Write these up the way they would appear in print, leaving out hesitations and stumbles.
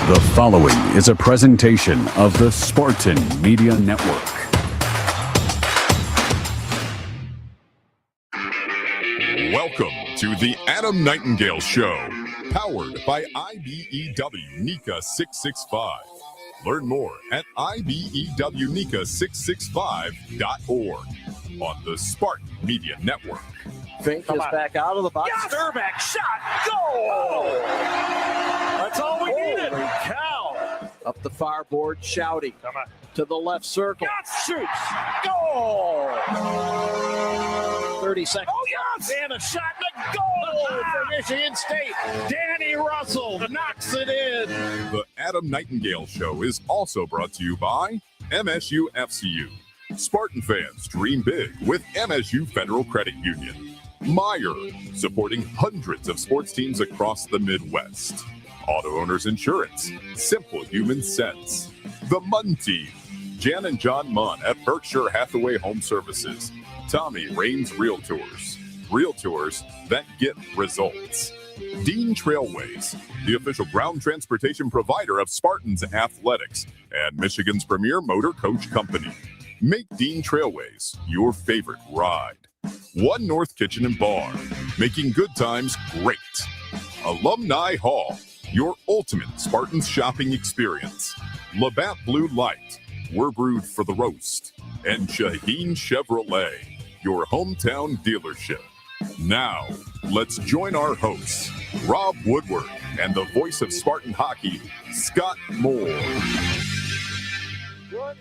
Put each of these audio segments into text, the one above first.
The following is a presentation of the Spartan Media Network. Welcome to the Adam Nightingale Show, powered by IBEW NICA 665. Learn more at IBEWNICA665.org on the Spartan Media Network. Fink is back out of the box. Yes! Sturback shot. Goal! That's all we needed. Holy cow. Up the far board, Shouty. Come on. To the left circle. Yes! Shoots. Goal! 30 seconds. Oh, yes! And a shot and a goal for Michigan State. Danny Russell knocks it in. The Adam Nightingale Show is also brought to you by MSU FCU. Spartan fans dream big with MSU Federal Credit Union. Meyer, supporting hundreds of sports teams across the Midwest. Auto Owners Insurance, simple human sense. The Munn Team, Jan and John Munn at Berkshire Hathaway Home Services. Tommy Raines Realtors, realtors that get results. Dean Trailways, the official ground transportation provider of Spartans Athletics and Michigan's premier motor coach company. Make Dean Trailways your favorite ride. One North Kitchen and Bar, making good times great. Alumni Hall, your ultimate Spartans shopping experience. Labatt Blue Light, we're brewed for the roast. And Shaheen Chevrolet, your hometown dealership. Now, let's join our hosts, Rob Woodward and the voice of Spartan hockey, Scott Moore. Good evening,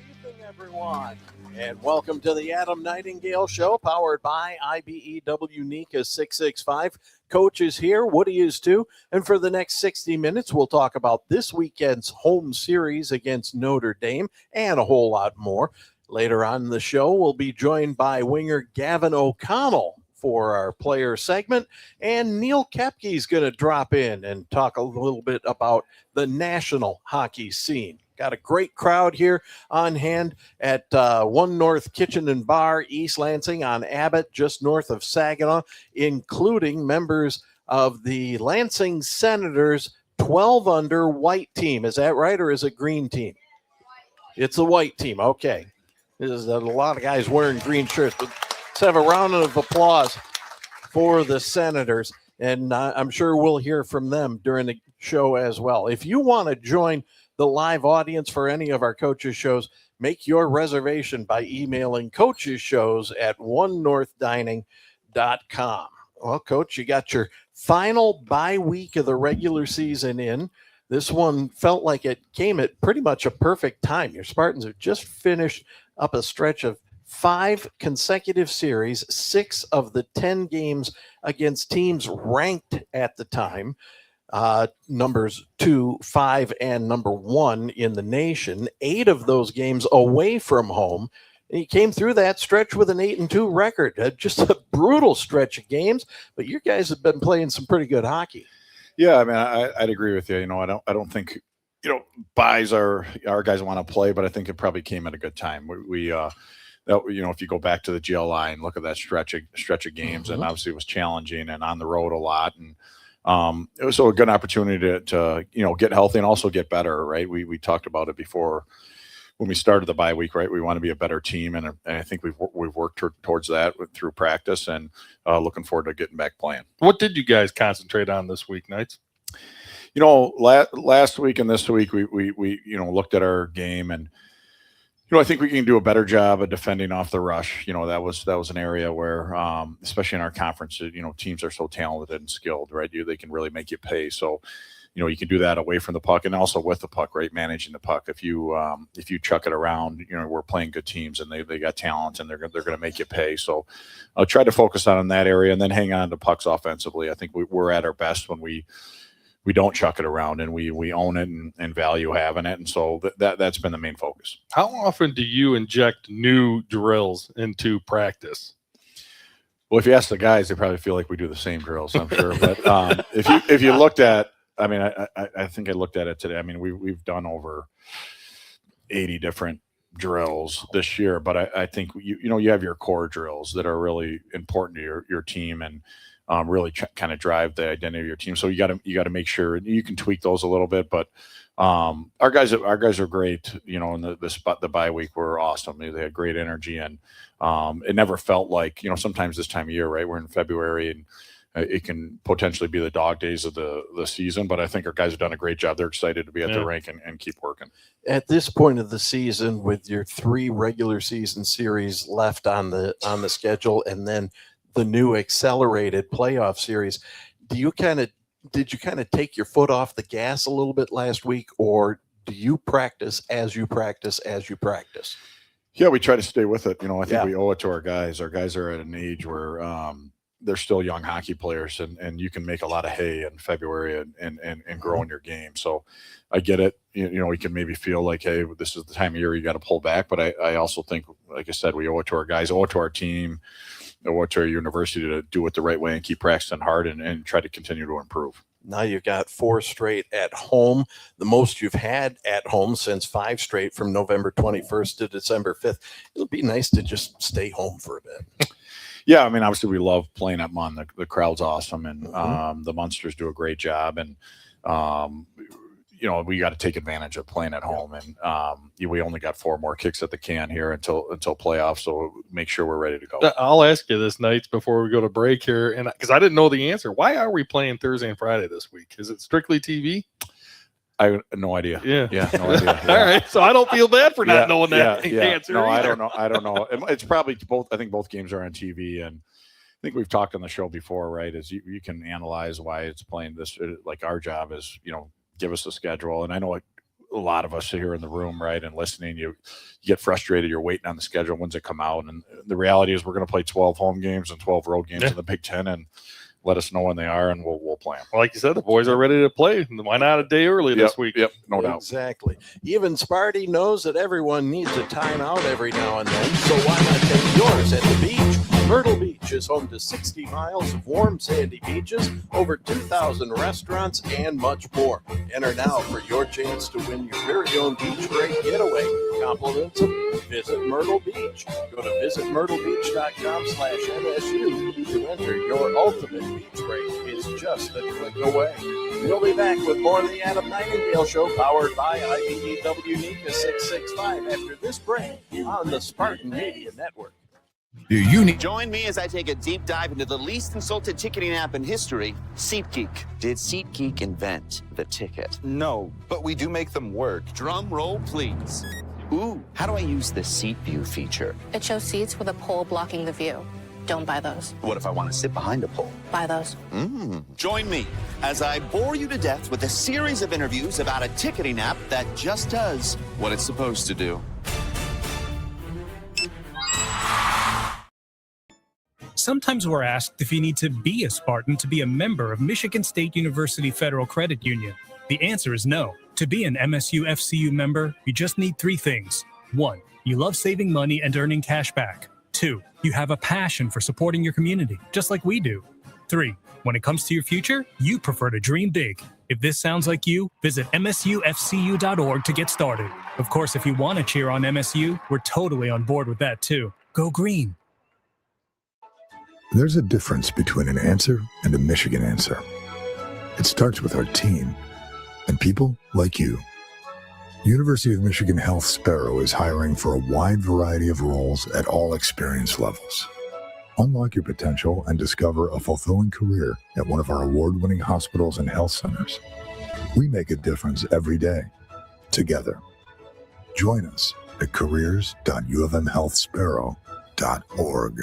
everyone, and welcome to the Adam Nightingale Show, powered by IBEW NICA 665. Coach is here, Woody is too, and for the next 60 minutes, we'll talk about this weekend's home series against Notre Dame and a whole lot more. Later on in the show, we'll be joined by winger Gavin O'Connell for our player segment, and Neil Koepke is going to drop in and talk a little bit about the national hockey scene. Got a great crowd here on hand at One North Kitchen and Bar, East Lansing on Abbott, just north of Saginaw, including members of the Lansing Senators 12 under white team. Is that right, or is it green team? It's the white team. Okay. There's a lot of guys wearing green shirts, but let's have a round of applause for the Senators, and I'm sure we'll hear from them during the show as well. If you want to join the live audience for any of our coaches shows, make your reservation by emailing coachesshows@onenorthdining.com. Well, Coach, you got your final bye week of the regular season in. This one felt like it came at pretty much a perfect time. Your Spartans have just finished up a stretch of 5 consecutive series, 6 of the 10 games against teams ranked at the time. Numbers 2, 5, and number 1 in the nation. 8 of those games away from home. And he came through that stretch with an 8-2 record. Just a brutal stretch of games, but you guys have been playing some pretty good hockey. Yeah, I mean, I'd agree with you. I don't think, buys our guys want to play, but I think it probably came at a good time. that, if you go back to the GLI and look at that stretch of games, and obviously it was challenging and on the road a lot, and it was a good opportunity to get healthy and also get better, right? We talked about it before when we started the bye week, right? We want to be a better team, and I think we've worked towards that through practice, and looking forward to getting back playing. What did you guys concentrate on this week, Knights? Last week and this week we looked at our game, and I think we can do a better job of defending off the rush. That was an area where, especially in our conference, teams are so talented and skilled, right? They can really make you pay. So, you can do that away from the puck and also with the puck, right? Managing the puck. If you chuck it around, we're playing good teams and they got talent and they're going to make you pay. So I'll try to focus on that area and then hang on to pucks offensively. I think we're at our best when we don't chuck it around and we own it and value having it. And so that's been the main focus. How often do you inject new drills into practice? Well, if you ask the guys, they probably feel like we do the same drills, I'm sure. But if you looked at, I think I looked at it today. We've done over 80 different drills this year, but I think you have your core drills that are really important to your team and really kind of drive the identity of your team. So you got to make sure you can tweak those a little bit, but our guys are great. In the bye week were awesome. They had great energy, and it never felt like sometimes this time of year, right? We're in February and it can potentially be the dog days of the season, but I think our guys have done a great job. They're excited to be at the rink and keep working. At this point of the season, with your 3 regular season series left on the schedule, and then the new accelerated playoff series, did you kind of take your foot off the gas a little bit last week, or do you practice as you practice as you practice? Yeah, we try to stay with it. I think we owe it to our guys. Our guys are at an age where they're still young hockey players, and you can make a lot of hay in February and grow in your game. So I get it. We can maybe feel like, hey, this is the time of year you got to pull back. But I also think, like I said, we owe it to our guys, owe it to our team, owe it to our university to do it the right way and keep practicing hard and try to continue to improve. Now you've got 4 straight at home, the most you've had at home since 5 straight from November 21st to December 5th. It'll be nice to just stay home for a bit. Yeah, obviously we love playing at Munn. The crowd's awesome, and the Munsters do a great job. And we got to take advantage of playing at home. And we only got 4 more kicks at the can here until playoffs. So make sure we're ready to go. I'll ask you this, Knights, before we go to break here, and because I didn't know the answer. Why are we playing Thursday and Friday this week? Is it strictly TV? I have no idea. Yeah, no idea. Yeah. All right, so I don't feel bad for not knowing that answer. No, either. I don't know. It's probably both. I think both games are on TV, and I think we've talked on the show before, right? Is you can analyze why it's playing this. Like our job is, give us the schedule, and I know a lot of us here in the room, right, and listening, you get frustrated. You're waiting on the schedule. When's it come out? And the reality is, we're going to play 12 home games and 12 road games in the Big Ten, and let us know when they are, and we'll play them. Well, like you said, the boys are ready to play. Why not a day early this week? Yep, no doubt. Exactly. Even Sparty knows that everyone needs a timeout every now and then, so why not take yours at the beach? Myrtle Beach is home to 60 miles of warm, sandy beaches, over 2,000 restaurants, and much more. Enter now for your chance to win your very own beach break getaway. Compliments of Visit Myrtle Beach. Go to visitmyrtlebeach.com/MSU to enter your ultimate beach break. Is just a click away. We'll be back with more of the Adam Nightingale Show, powered by IBEW NICA 665 after this break on the Spartan Media Network. Do you need Join me as I take a deep dive into the least insulted ticketing app in history, SeatGeek. Did SeatGeek invent the ticket? No, but we do make them work. Drum roll, please. Ooh, how do I use the seat view feature? It shows seats with a pole blocking the view. Don't buy those. What if I want to sit behind a pole? Buy those. Join me as I bore you to death with a series of interviews about a ticketing app that just does what it's supposed to do. Sometimes we're asked if you need to be a Spartan to be a member of Michigan State University Federal Credit Union. The answer is no. To be an MSU FCU member, you just need 3 things. 1, you love saving money and earning cash back. 2, you have a passion for supporting your community, just like we do. 3, when it comes to your future, you prefer to dream big. If this sounds like you, visit msufcu.org to get started. Of course, if you want to cheer on MSU, we're totally on board with that too. Go green. There's a difference between an answer and a Michigan answer. It starts with our team and people like you. University of Michigan Health Sparrow is hiring for a wide variety of roles at all experience levels. Unlock your potential and discover a fulfilling career at one of our award-winning hospitals and health centers. We make a difference every day, together. Join us at careers.ufmhealthsparrow.org.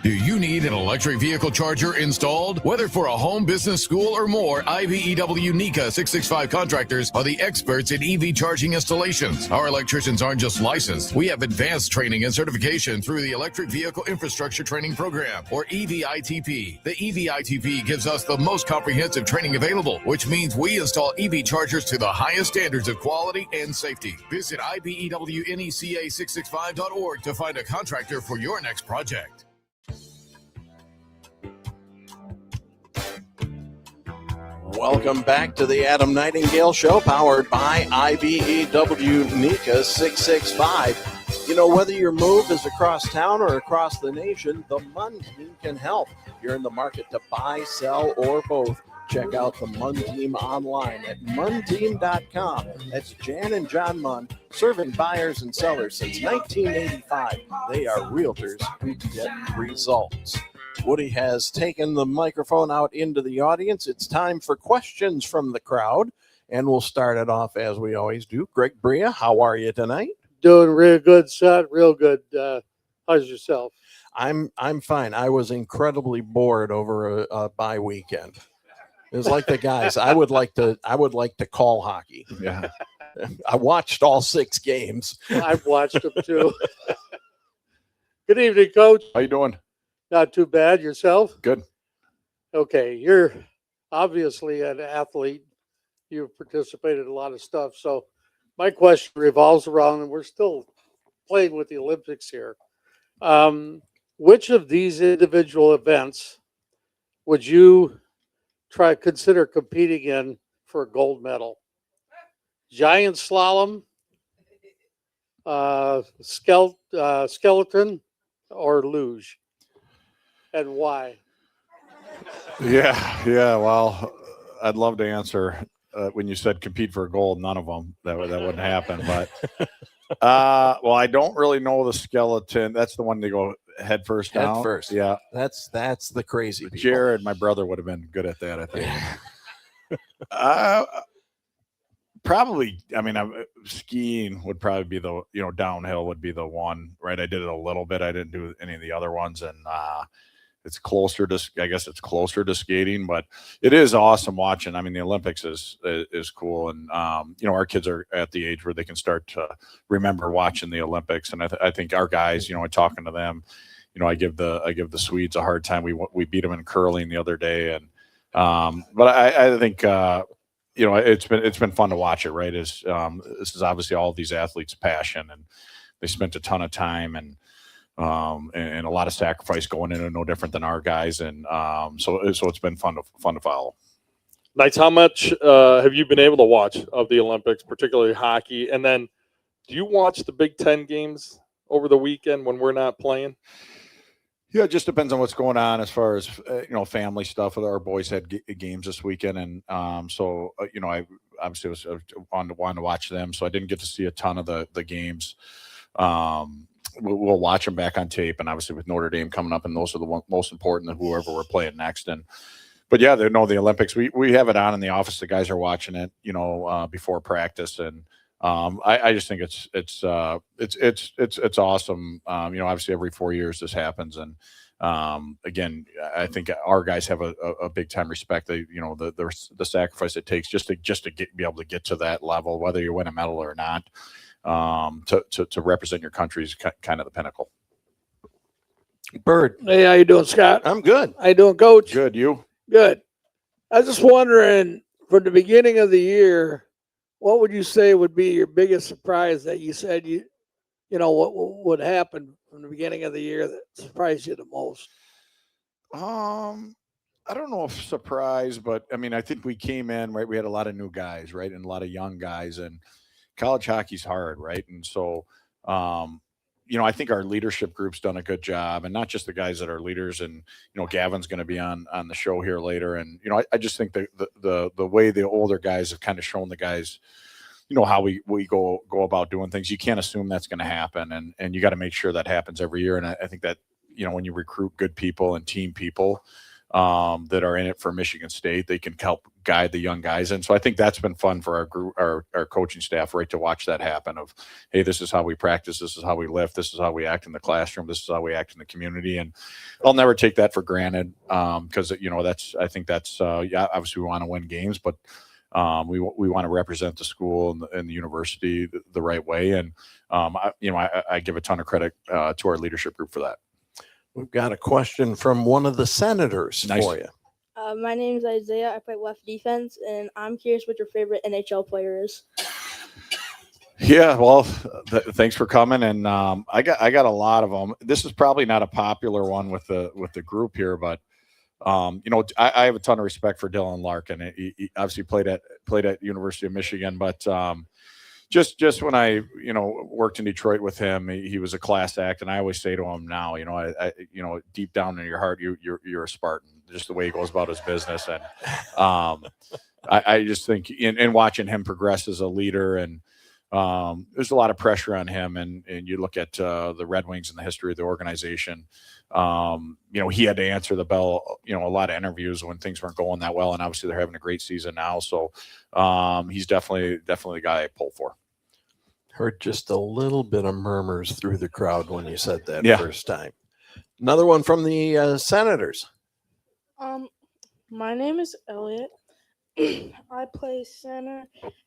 Do you need an electric vehicle charger installed? Whether for a home, business, school, or more, IBEW NECA 665 contractors are the experts in EV charging installations. Our electricians aren't just licensed. We have advanced training and certification through the Electric Vehicle Infrastructure Training Program, or EVITP. The EVITP gives us the most comprehensive training available, which means we install EV chargers to the highest standards of quality and safety. Visit IBEWNECA665.org to find a contractor for your next project. Welcome back to the Adam Nightingale Show, powered by IBEW NECA 665. You know, whether your move is across town or across the nation, the Munn team can help. If you're in the market to buy, sell, or both, check out the Munn team online at munteam.com. That's Jan and John Munn, serving buyers and sellers since 1985. They are realtors who get results. Woody has taken the microphone out into the audience. It's time for questions from the crowd, and we'll start it off as we always do. Greg Bria, how are you tonight? Doing real good, son. Real good. How's yourself? I'm fine. I was incredibly bored over a bye weekend. It was like the guys. I would like to call hockey. Yeah. I watched all 6 games. I've watched them too. Good evening, Coach. How you doing? Not too bad. Yourself? Good. Okay. You're obviously an athlete. You've participated in a lot of stuff. So my question revolves around, and we're still playing with the Olympics here. Which of these individual events would you consider competing in for a gold medal? Giant slalom, skeleton, or luge? And why? Yeah. Well, I'd love to answer. When you said compete for a gold, none of them. That wouldn't happen. But well, I don't really know the skeleton. That's the one they go head first down. Head first. Yeah. That's the crazy people. Jared, my brother, would have been good at that, I think. Probably. I mean, skiing would probably be the, downhill would be the one, right? I did it a little bit. I didn't do any of the other ones, and it's closer to, I guess it's closer to skating, but it is awesome watching. I mean, the Olympics is cool. And, our kids are at the age where they can start to remember watching the Olympics. And I think our guys, talking to them, I give the Swedes a hard time. We beat them in curling the other day. And, but I think, it's been fun to watch it, right? This is obviously all of these athletes' passion, and they spent a ton of time and a lot of sacrifice going in, and no different than our guys. And so it's been fun to follow. Knights, how much have you been able to watch of the Olympics, particularly hockey? And then do you watch the Big Ten games over the weekend when we're not playing? Yeah, it just depends on what's going on as far as, family stuff. Our boys had games this weekend. And I obviously was wanted to watch them. So I didn't get to see a ton of the games. We'll watch them back on tape, and obviously with Notre Dame coming up, and those are the most important than whoever we're playing next. But yeah, they know the Olympics. We have it on in the office. The guys are watching it, before practice, and I just think it's awesome. Obviously every 4 years this happens, and again, I think our guys have a big time respect. They, the sacrifice it takes just to be able to get to that level, whether you win a medal or not. To represent your country is kind of the pinnacle. Bird. Hey, how you doing, Scott? I'm good. How you doing, Coach? Good. You? Good. I was just wondering, from the beginning of the year, what would you say would be your biggest surprise that you said what would happen from the beginning of the year that surprised you the most? I don't know if surprise, but I mean, I think we came in, right? We had a lot of new guys, right? And a lot of young guys, and college hockey's hard, right? And so, I think our leadership group's done a good job, and not just the guys that are leaders. And Gavin's going to be on the show here later. And I just think the way the older guys have kind of shown the guys, how we go about doing things. You can't assume that's going to happen, and you got to make sure that happens every year. And I think that when you recruit good people and team people that are in it for Michigan State, they can help guide the young guys. And so I think that's been fun for our group, our coaching staff, right, to watch that happen of, hey, this is how we practice, this is how we lift, this is how we act in the classroom, this is how we act in the community. And I'll never take that for granted, because I think that's obviously we want to win games, but we want to represent the school and the university the right way. And I give a ton of credit to our leadership group for that. We've got a question from one of the senators for you. My name is Isaiah. I play left defense, and I'm curious what your favorite NHL player is. Yeah, well, thanks for coming. And I got a lot of them. This is probably not a popular one with the group here, but I have a ton of respect for Dylan Larkin. He obviously played at University of Michigan, but just when I worked in Detroit with him, he was a class act. And I always say to him now, I deep down in your heart, you're a Spartan, just the way he goes about his business. And I just think in watching him progress as a leader, and there's a lot of pressure on him. And you look at the Red Wings and the history of the organization. He had to answer the bell, a lot of interviews when things weren't going that well. And obviously they're having a great season now. So he's definitely the guy I pull for. Heard just a little bit of murmurs through the crowd when you said that first time. Another one from the senators. My name is Elliot. I play center,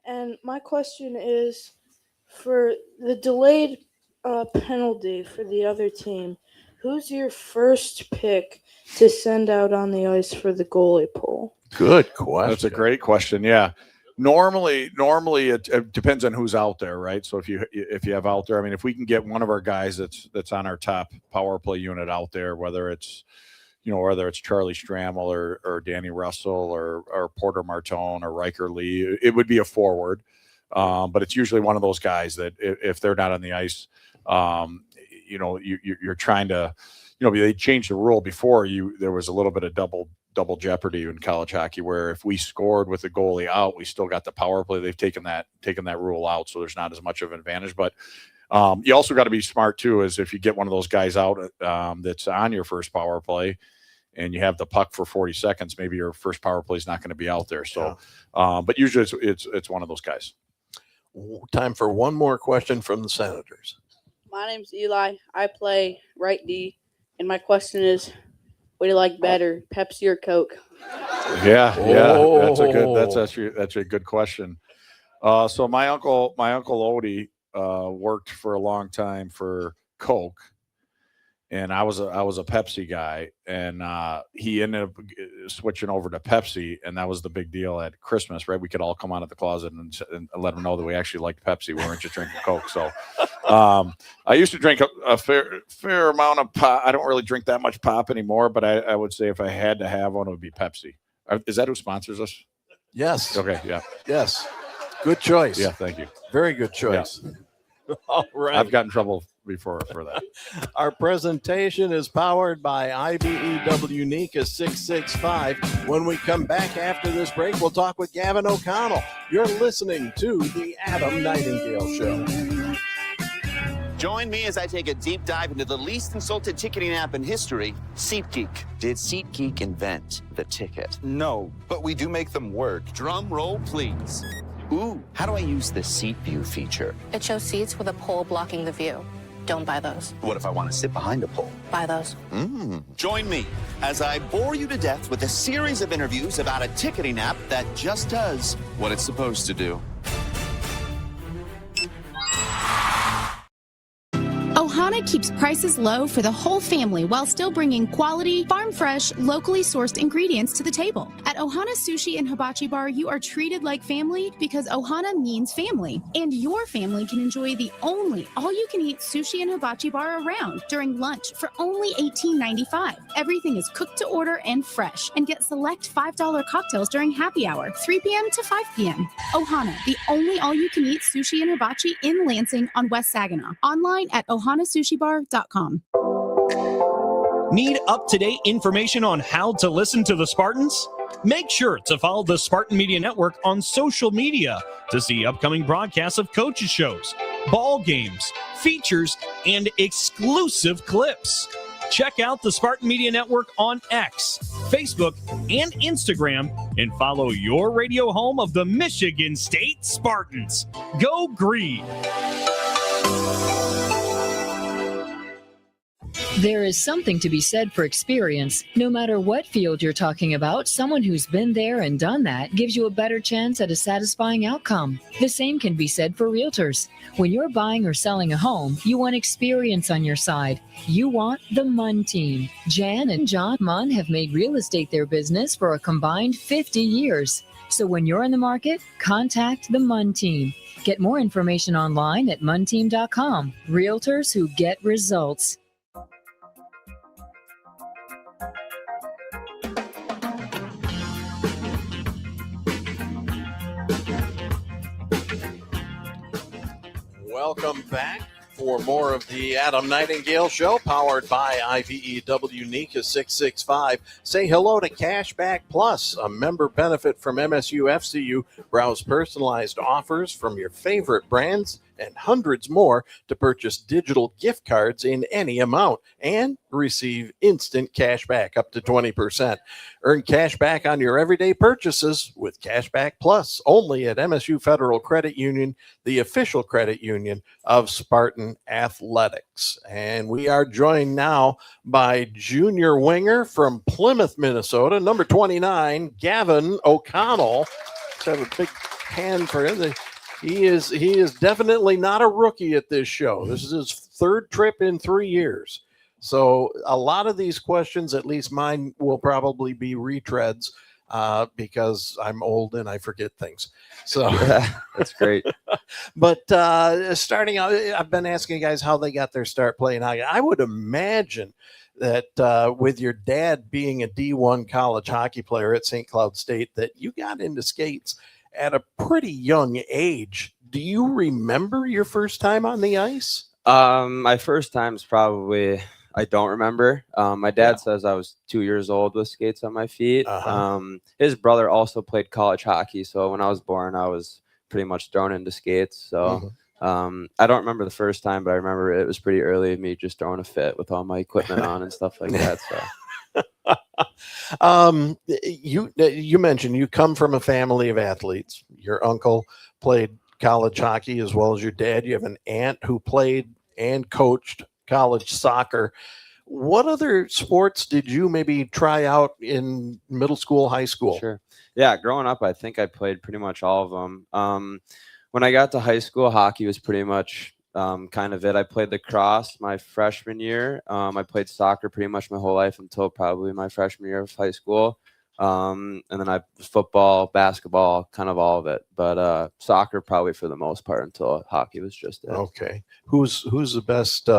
and my question is for the delayed penalty for the other team. Who's your first pick to send out on the ice for the goalie pull? Good question. That's a great question. Yeah. Normally it depends on who's out there, right? So if you have out there, I mean, if we can get one of our guys that's on our top power play unit out there, whether it's Charlie Strammel or Danny Russell or Porter Martone or Riker Lee, it would be a forward. But it's usually one of those guys that if they're not on the ice, you're trying to, they changed the rule before there was a little bit of double jeopardy in college hockey, where if we scored with the goalie out, we still got the power play. They've taken that rule out, so there's not as much of an advantage. But you also got to be smart too, is if you get one of those guys out that's on your first power play and you have the puck for 40 seconds, maybe your first power play is not going to be out there. So, but usually it's one of those guys. Time for one more question from the senators. My name's Eli. I play right D, and my question is, what do you like better, Pepsi or Coke? Yeah, that's a good question. So my uncle Odie worked for a long time for Coke, and I was a Pepsi guy, and he ended up switching over to Pepsi, and that was the big deal at Christmas, right? We could all come out of the closet and let him know that we actually liked Pepsi. We weren't just drinking Coke. So I used to drink a fair amount of pop. I don't really drink that much pop anymore, but I would say if I had to have one, it would be Pepsi. Is that who sponsors us? Yes. Okay. Yeah. Yes. Good choice. Yeah. Thank you. Very good choice. Yeah. All right. I've gotten in trouble before for that. Our presentation is powered by IBEW Nika 665. When we come back after this break, we'll talk with Gavin O'Connell. You're listening to the Adam Nightingale Show. Join me as I take a deep dive into the least insulted ticketing app in history, SeatGeek. Did SeatGeek invent the ticket? No, but we do make them work. Drum roll, please. Ooh, how do I use the seat view feature? It shows seats with a pole blocking the view. Don't buy those. What if I want to sit behind a pole? Buy those. Join me as I bore you to death with a series of interviews about a ticketing app that just does what it's supposed to do. Ohana Ohana keeps prices low for the whole family while still bringing quality, farm-fresh, locally sourced ingredients to the table. At Ohana Sushi and Hibachi Bar, you are treated like family because Ohana means family. And your family can enjoy the only all-you-can-eat sushi and hibachi bar around during lunch for only $18.95. Everything is cooked to order and fresh, and get select $5 cocktails during happy hour, 3 p.m. to 5 p.m. Ohana, the only all-you-can-eat sushi and hibachi in Lansing on West Saginaw. Online at ohanasushibar.com. Need up-to-date information on how to listen to the Spartans? Make sure to follow the Spartan Media Network on social media to see upcoming broadcasts of coaches' shows, ball games, features, and exclusive clips. Check out the Spartan Media Network on X, Facebook, and Instagram, and follow your radio home of the Michigan State Spartans. Go Green! There is something to be said for experience. No matter what field you're talking about, someone who's been there and done that gives you a better chance at a satisfying outcome. The same can be said for realtors. When you're buying or selling a home, you want experience on your side. You want the Munn team. Jan and John Munn have made real estate their business for a combined 50 years. So when you're in the market, contact the Munn team. Get more information online at munnteam.com. Realtors who get results. Welcome back for more of the Adam Nightingale Show, powered by IBEW NICA 665. Say hello to Cashback Plus, a member benefit from MSU FCU. Browse personalized offers from your favorite brands and hundreds more to purchase digital gift cards in any amount and receive instant cash back up to 20%. Earn cash back on your everyday purchases with Cashback Plus, only at MSU Federal Credit Union, the official credit union of Spartan Athletics. And we are joined now by junior winger from Plymouth, Minnesota, number 29, Gavin O'Connell. Let's have a big hand for him. He is definitely not a rookie at this show. This is his third trip in 3 years. So a lot of these questions, at least mine, will probably be retreads because I'm old and I forget things. So that's great. But starting out, I've been asking guys how they got their start playing hockey. I would imagine that with your dad being a D1 college hockey player at St. Cloud State, that you got into skates at a pretty young age. Do you remember your first time on the ice? My first time is probably, I don't remember. My dad says I was 2 years old with skates on my feet. His brother also played college hockey. So when I was born, I was pretty much thrown into skates. So I don't remember the first time, but I remember it was pretty early, me just throwing a fit with all my equipment on and stuff like that. So. You mentioned you come from a family of athletes. Your uncle played college hockey as well as your dad. You have an aunt who played and coached college soccer. What other sports did you maybe try out in middle school, high school? Sure. Yeah, growing up, I think I played pretty much all of them. When I got to high school, hockey was pretty much kind of it. I played lacrosse my freshman year. I played soccer pretty much my whole life until probably my freshman year of high school. And then football, basketball, kind of all of it. But soccer probably for the most part until hockey was just it. Okay. Who's the best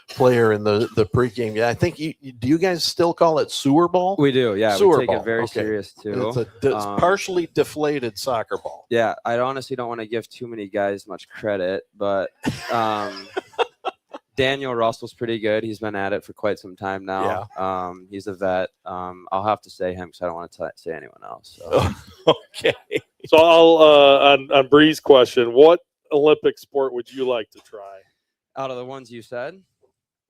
player in the pregame? Yeah, I think do you guys still call it sewer ball? We do, yeah. Sewer we take ball. it very serious too. It's partially deflated soccer ball. Yeah, I honestly don't want to give too many guys much credit, but Daniel Russell's pretty good. He's been at it for quite some time now. Yeah. He's a vet. I'll have to say him because I don't want to say anyone else. So. Okay. So I'll on Bree's question, what Olympic sport would you like to try? Out of the ones you said?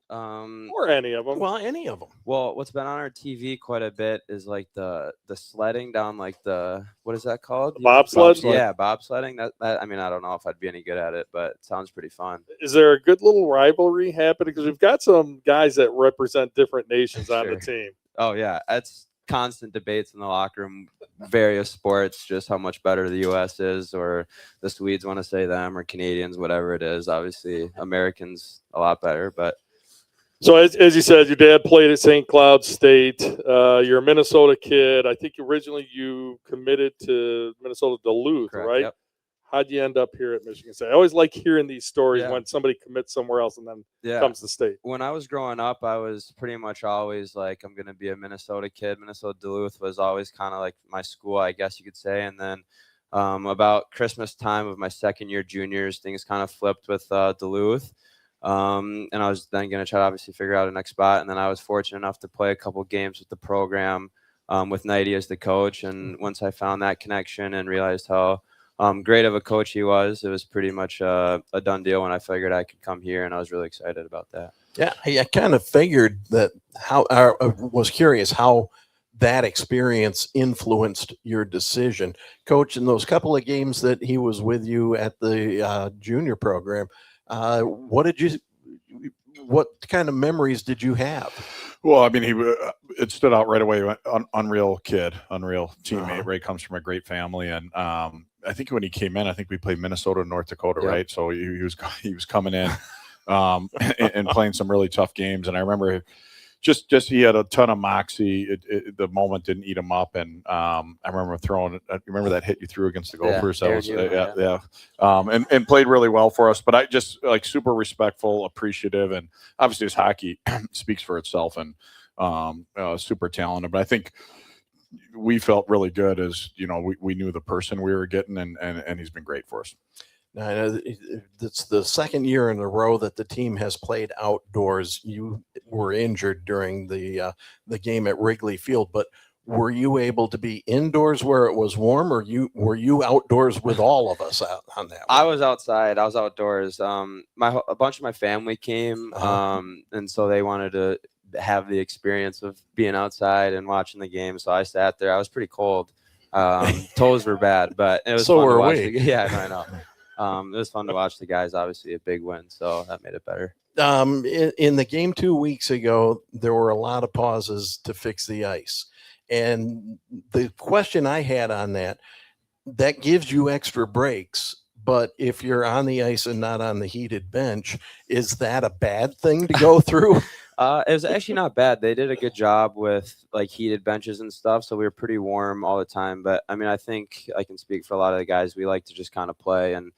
Or any of them. Well, any of them. Well, what's been on our TV quite a bit is like the sledding down like what is that called? Bobsled? Yeah, bobsledding. That I mean, I don't know if I'd be any good at it, but it sounds pretty fun. Is there a good little rivalry happening? Because we've got some guys that represent different nations on the team. Oh, yeah. That's constant debates in the locker room, various sports, just how much better the U.S. is, or the Swedes want to say them, or Canadians, whatever it is. Obviously, Americans a lot better, but So as you said, your dad played at St. Cloud State. You're a Minnesota kid. I think originally you committed to Minnesota Duluth, Correct, right? yep. How'd you end up here at Michigan State? I always like hearing these stories Yeah. when somebody commits somewhere else and then Yeah. comes to state. When I was growing up, I was pretty much always like, I'm going to be a Minnesota kid. Minnesota Duluth was always kind of like my school, I guess you could say. And then about Christmas time of my second year juniors, things kind of flipped with Duluth. And I was then going to try to obviously figure out a next spot. And then I was fortunate enough to play a couple games with the program with Nighty as the coach. And once I found that connection and realized how great of a coach he was, it was pretty much a done deal when I figured I could come here. And I was really excited about that. Yeah, I kind of figured that I was curious how that experience influenced your decision. Coach, in those couple of games that he was with you at the junior program, what kind of memories did you have? Well, I mean, it stood out right away. Unreal kid, unreal teammate. Ray comes from a great family, and I think when he came in, I think we played Minnesota and North Dakota, right? So he was coming in and playing some really tough games, and I remember just he had a ton of moxie. The moment didn't eat him up, and I remember throwing. Remember that hit you threw against the Gophers? That was and played really well for us. But I just like super respectful, appreciative, and obviously his hockey speaks for itself, and super talented. But I think we felt really good as we knew the person we were getting, and he's been great for us. Now, I know it's the second year in a row that the team has played outdoors. You were injured during the game at Wrigley Field, but were you able to be indoors where it was warm, or were you outdoors with all of us out on that one? I was outside. I was outdoors. A bunch of my family came, and so they wanted to have the experience of being outside and watching the game. So I sat there. I was pretty cold. Toes were bad, but it was so fun were to watch. we. Yeah, I know. It was fun to watch the guys. Obviously, a big win, so that made it better. In the game 2 weeks ago, there were a lot of pauses to fix the ice. And the question I had on that gives you extra breaks. But if you're on the ice and not on the heated bench, is that a bad thing to go through? It was actually not bad. They did a good job with like heated benches and stuff, so we were pretty warm all the time. But I mean, I think I can speak for a lot of the guys. We like to just kind of play, and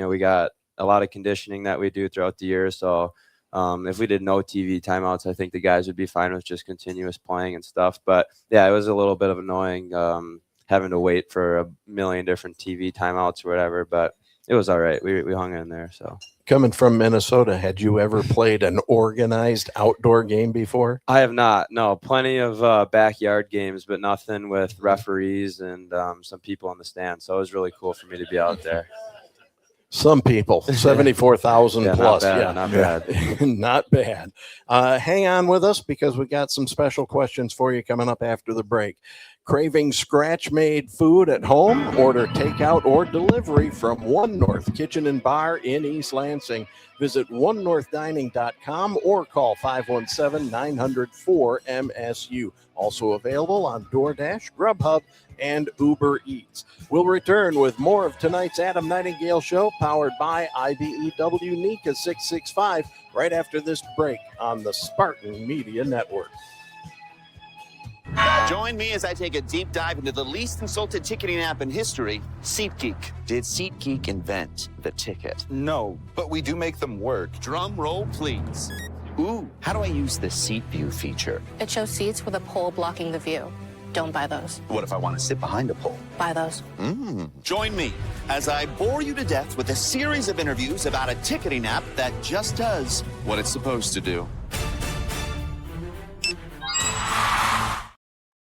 we got a lot of conditioning that we do throughout the year. So if we did no TV timeouts, I think the guys would be fine with just continuous playing and stuff. But yeah, it was a little bit of annoying having to wait for a million different TV timeouts or whatever. But it was all right. We hung in there. So. Coming from Minnesota, had you ever played an organized outdoor game before? I have not. No, plenty of backyard games, but nothing with referees and some people in the stands. So it was really cool for me to be out there. Some people, 74,000 plus. Not bad. Not bad. Hang on with us because we got some special questions for you coming up after the break. Craving scratch-made food at home? Order takeout or delivery from One North Kitchen and Bar in East Lansing. Visit onenorthdining.com or call 517-900-4MSU. Also available on DoorDash, Grubhub, and Uber Eats. We'll return with more of tonight's Adam Nightingale Show, powered by IBEW NICA 665, right after this break on the Spartan Media Network. Join me as I take a deep dive into the least insulted ticketing app in history, SeatGeek. Did SeatGeek invent the ticket? No, but we do make them work. Drum roll, please. Ooh, how do I use the seat view feature? It shows seats with a pole blocking the view. Don't buy those. What if I want to sit behind a pole? Buy those. Join me as I bore you to death with a series of interviews about a ticketing app that just does what it's supposed to do.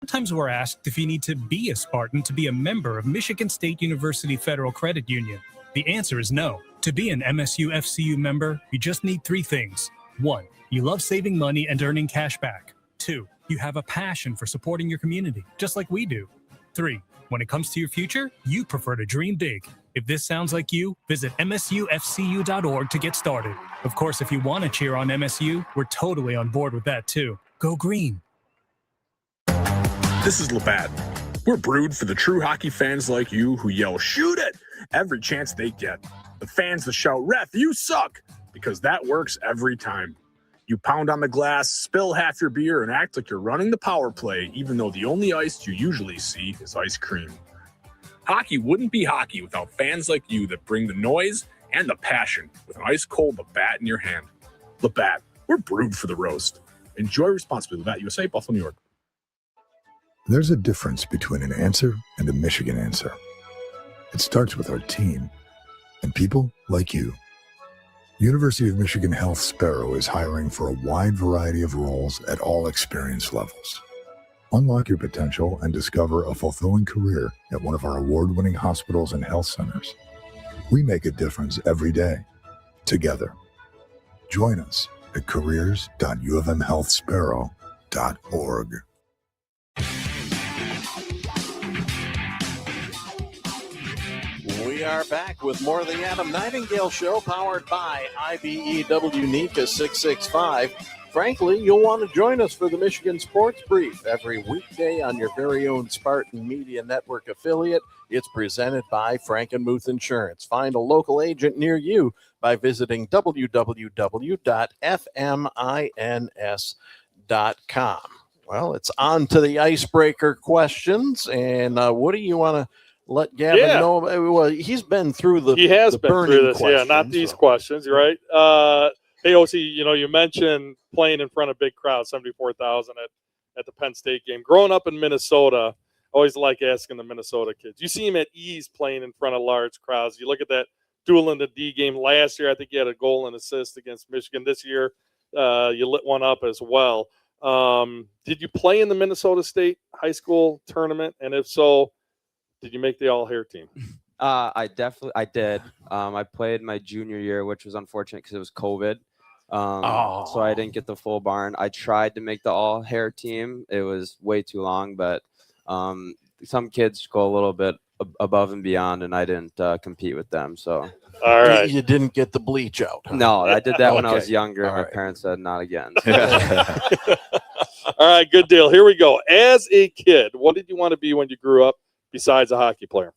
Sometimes we're asked if you need to be a Spartan to be a member of Michigan State University Federal Credit Union. The answer is no. To be an MSU FCU member, you just need 3 things. 1, you love saving money and earning cash back. 2, you have a passion for supporting your community, just like we do. 3, when it comes to your future, you prefer to dream big. If this sounds like you, visit msufcu.org to get started. Of course, if you want to cheer on MSU, we're totally on board with that too. Go green. This is Labatt. We're brewed for the true hockey fans like you who yell, "Shoot it!" every chance they get. The fans that shout, "Ref, you suck!" because that works every time. You pound on the glass, spill half your beer, and act like you're running the power play, even though the only ice you usually see is ice cream. Hockey wouldn't be hockey without fans like you that bring the noise and the passion with an ice-cold Labatt in your hand. Labatt, we're brewed for the roast. Enjoy responsibly. Labatt USA, Buffalo, New York. There's a difference between an answer and a Michigan answer. It starts with our team and people like you. University of Michigan Health Sparrow is hiring for a wide variety of roles at all experience levels. Unlock your potential and discover a fulfilling career at one of our award-winning hospitals and health centers. We make a difference every day, together. Join us at careers.ufmhealthsparrow.org. We are back with more of the Adam Nightingale Show, powered by IBEW NICA 665. Frankly, you'll want to join us for the Michigan Sports Brief every weekday on your very own Spartan Media Network affiliate. It's presented by Frankenmuth Insurance. Find a local agent near you by visiting www.fmins.com. Well, it's on to the icebreaker questions. And what do you want to let Gavin know? Well, he's been through the He has the been burning through this, questions, not these questions, right? Hey, OC, you mentioned playing in front of big crowds, 74,000 at the Penn State game. Growing up in Minnesota, I always like asking the Minnesota kids. You see him at ease playing in front of large crowds. You look at that duel in the D game last year. I think he had a goal and assist against Michigan. This year, you lit one up as well. Did you play in the Minnesota State high school tournament? And if so, did you make the all-hair team? I did. I played my junior year, which was unfortunate because it was COVID. So I didn't get the full barn. I tried to make the all-hair team. It was way too long, but some kids go a little bit above and beyond, and I didn't compete with them. So, all right, you didn't get the bleach out. Huh? No, I did that when I was Okay. younger. All My right. parents said not again. All right, good deal. Here we go. As a kid, what did you want to be when you grew up besides a hockey player?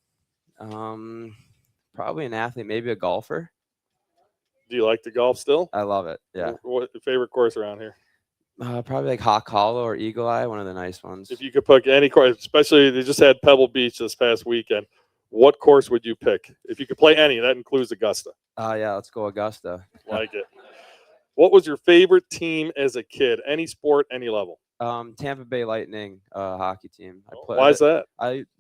Probably an athlete, maybe a golfer. Do you like to golf still? I love it. Yeah. What's your favorite course around here? Probably like Hawk Hollow or Eagle Eye, one of the nice ones. If you could pick any course, especially they just had Pebble Beach this past weekend, what course would you pick? If you could play any, that includes Augusta. Yeah, let's go Augusta. Like it. What was your favorite team as a kid? Any sport, any level? Tampa Bay Lightning hockey team. Why is that?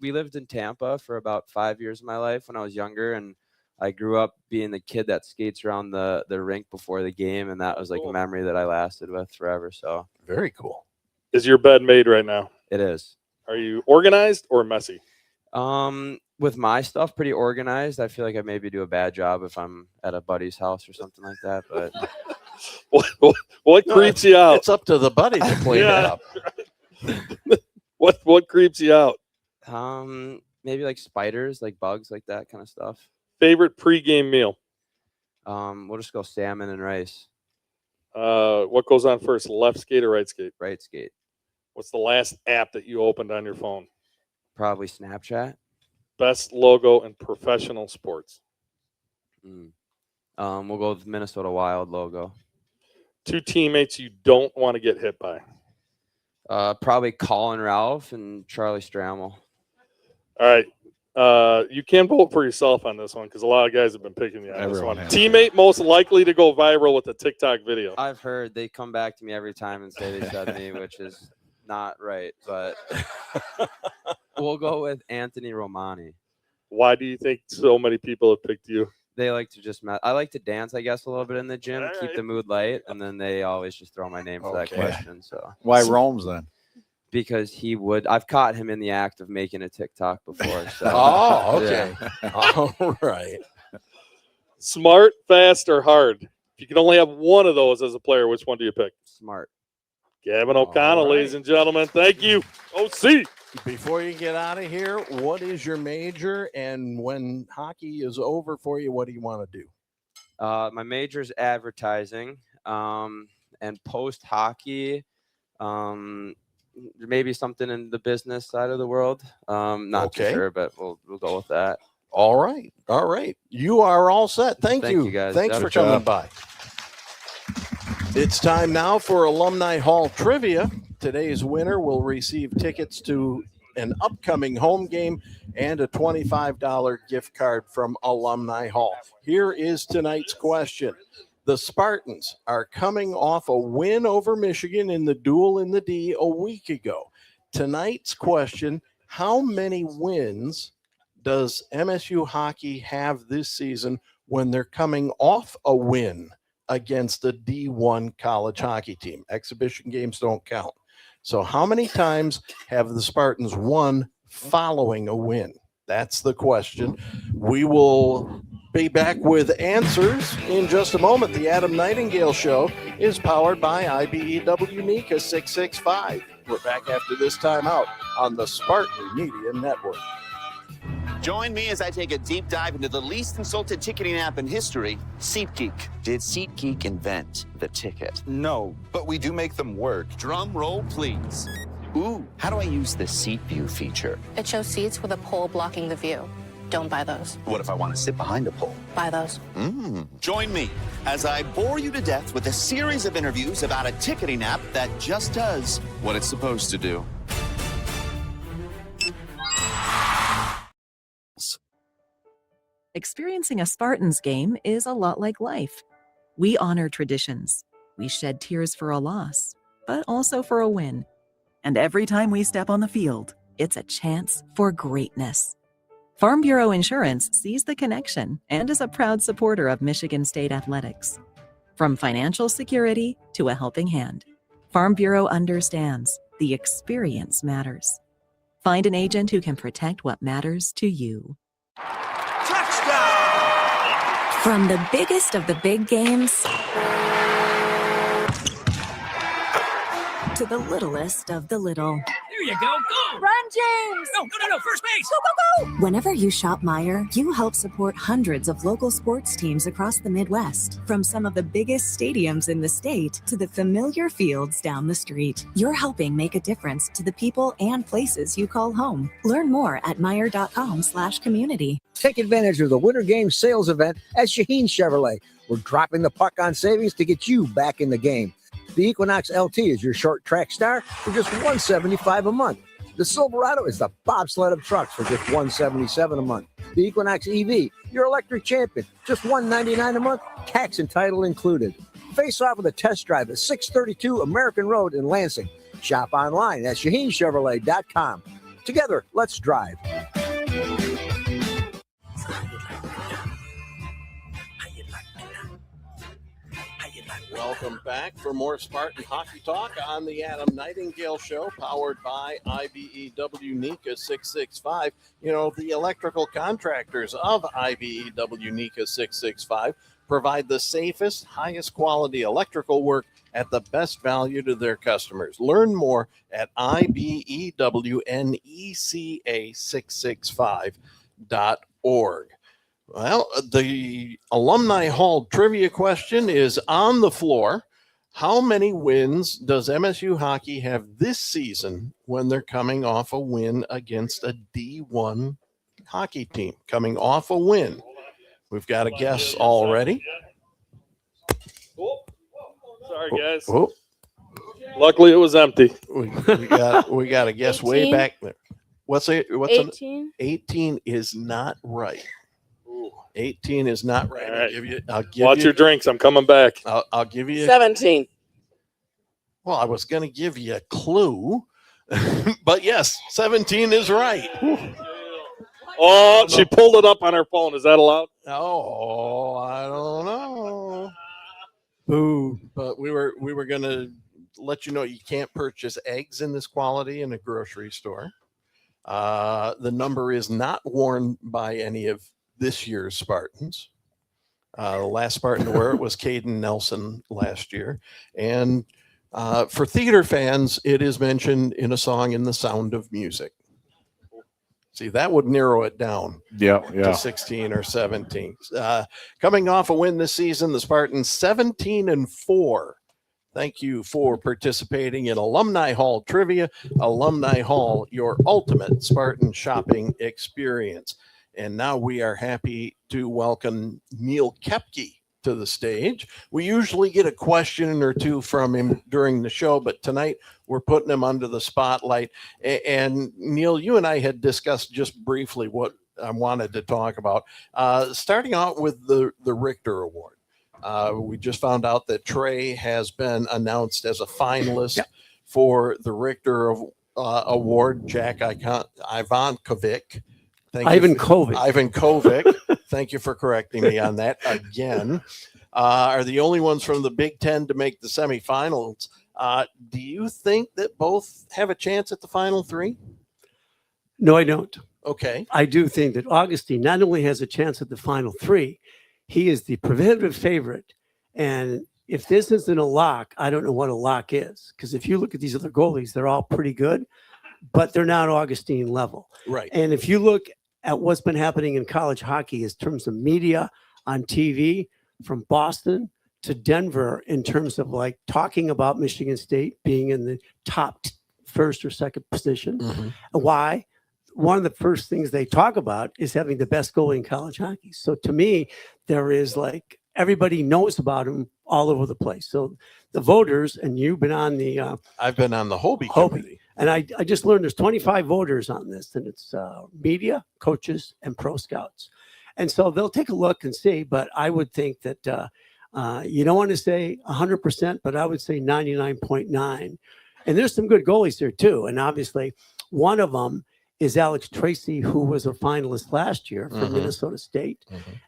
We lived in Tampa for about 5 years of my life when I was younger, and I grew up being the kid that skates around the rink before the game, and that was like a memory that I lasted with forever. So very cool. Is your bed made right now? It is. Are you organized or messy? With my stuff, pretty organized. I feel like I maybe do a bad job if I'm at a buddy's house or something like that, but. What creeps you out? It's up to the buddy to clean it up. What creeps you out? Maybe like spiders, like bugs, like that kind of stuff. Favorite pregame meal? We'll just go salmon and rice. What goes on first, left skate or right skate? Right skate. What's the last app that you opened on your phone? Probably Snapchat. Best logo in professional sports? We'll go with Minnesota Wild logo. 2 teammates you don't want to get hit by? Probably Colin Ralph and Charlie Strammel. All right. You can vote for yourself on this one because a lot of guys have been picking you on this one. Teammate most likely to go viral with a TikTok video? I've heard they come back to me every time and say they said me, which is not right, but we'll go with Anthony Romani. Why do you think so many people have picked you? They like to just I like to dance, I guess, a little bit in the gym, keep the mood light, and then they always just throw my name for that question. So why Rome's then? Because he would. I've caught him in the act of making a TikTok before. So. Oh, okay. Yeah. All right. Smart, fast, or hard? If you can only have one of those as a player, which one do you pick? Smart. Gavin O'Connell, ladies and gentlemen. Thank you. OC. Before you get out of here, what is your major? And when hockey is over for you, what do you want to do? My major is advertising, and post hockey, maybe something in the business side of the world. Not too sure, but we'll go with that. All right. All right. You are all set. Thank you. You guys. Thanks for coming by. It's time now for Alumni Hall Trivia. Today's winner will receive tickets to an upcoming home game and a $25 gift card from Alumni Hall. Here is tonight's question. The Spartans are coming off a win over Michigan in the duel in the D a week ago. Tonight's question, how many wins does MSU hockey have this season when they're coming off a win against a D1 college hockey team? Exhibition games don't count. So how many times have the Spartans won following a win? That's the question. We will be back with answers in just a moment. The Adam Nightingale Show is powered by IBEW NICA 665. We're back after this timeout on the Spartan Media Network. Join me as I take a deep dive into the least insulted ticketing app in history, SeatGeek. Did SeatGeek invent the ticket? No, but we do make them work. Drum roll, please. Ooh, how do I use the seat view feature? It shows seats with a pole blocking the view. Don't buy those. What if I want to sit behind a pole? Buy those. Join me as I bore you to death with a series of interviews about a ticketing app that just does what it's supposed to do. Experiencing a Spartans game is a lot like life. We honor traditions. We shed tears for a loss, but also for a win. And every time we step on the field, it's a chance for greatness. Farm Bureau Insurance sees the connection and is a proud supporter of Michigan State athletics. From financial security to a helping hand, Farm Bureau understands the experience matters. Find an agent who can protect what matters to you. From the biggest of the big games to the littlest of the little. There you go. Go! Run, James! No. First base! Go, go, go! Whenever you shop Meijer, you help support hundreds of local sports teams across the Midwest. From some of the biggest stadiums in the state to the familiar fields down the street. You're helping make a difference to the people and places you call home. Learn more at Meijer.com/community. Take advantage of the Winter Games sales event at Shaheen Chevrolet. We're dropping the puck on savings to get you back in the game. The Equinox LT is your short track star for just $175 a month. The Silverado is the bobsled of trucks for just $177 a month. The Equinox EV, your electric champion, just $199 a month, tax and title included. Face off with a test drive at 632 American Road in Lansing. Shop online at ShaheenChevrolet.com. Together, let's drive. Welcome back for more Spartan Hockey Talk on the Adam Nightingale Show, powered by IBEW NICA 665. You know, the electrical contractors of IBEW NICA 665 provide the safest, highest quality electrical work at the best value to their customers. Learn more at IBEWNECA665.org. Well, the Alumni Hall trivia question is on the floor. How many wins does MSU hockey have this season when they're coming off a win against a D1 hockey team? Coming off a win. We've got a guess already. Sorry, guys. Oh. Luckily, it was empty. We got a guess 18? way back there. What's 18? 18 is not right. 18 is not right. All right. I'll give Watch you, your drinks. I'm coming back. I'll give you 17. Well, I was going to give you a clue, but yes, 17 is right. Oh, she pulled it up on her phone. Is that allowed? Oh, I don't know. Boo! But we were going to let you know you can't purchase eggs in this quality in a grocery store. The number is not worn by any of this year's Spartans. The last Spartan to wear it was Caden Nelson last year. And for theater fans, it is mentioned in a song in The Sound of Music. See, that would narrow it down to 16 or 17. Coming off a win this season, the Spartans 17-4. Thank you for participating in Alumni Hall Trivia. Alumni Hall, your ultimate Spartan shopping experience. And now we are happy to welcome Neil Koepke to the stage. We usually get a question or two from him during the show, but tonight we're putting him under the spotlight. And Neil, you and I had discussed just briefly what I wanted to talk about. Starting out with the Richter Award. We just found out that Trey has been announced as a finalist for the Richter Award. Jack Ivankovic. Ivan Kovic. Thank you for correcting me on that again. Are the only ones from the Big Ten to make the semifinals. Do you think that both have a chance at the final three? No, I don't. Okay. I do think that Augustine not only has a chance at the final three, he is the prohibitive favorite. And if this isn't a lock, I don't know what a lock is. Because if you look at these other goalies, they're all pretty good, but they're not Augustine level. Right. And if you look at what's been happening in college hockey in terms of media on TV, from Boston to Denver, in terms of like talking about Michigan State being in the top first or second position. Mm-hmm. Why? One of the first things they talk about is having the best goalie in college hockey. So to me, there is like everybody knows about him all over the place. So the voters, and you've been on the I've been on the Hobie committee. And I just learned there's 25 voters on this, and it's media, coaches, and pro scouts. And so they'll take a look and see, but I would think that you don't want to say 100%, but I would say 99.9. And there's some good goalies there too. And obviously one of them is Alex Tracy, who was a finalist last year for Minnesota State.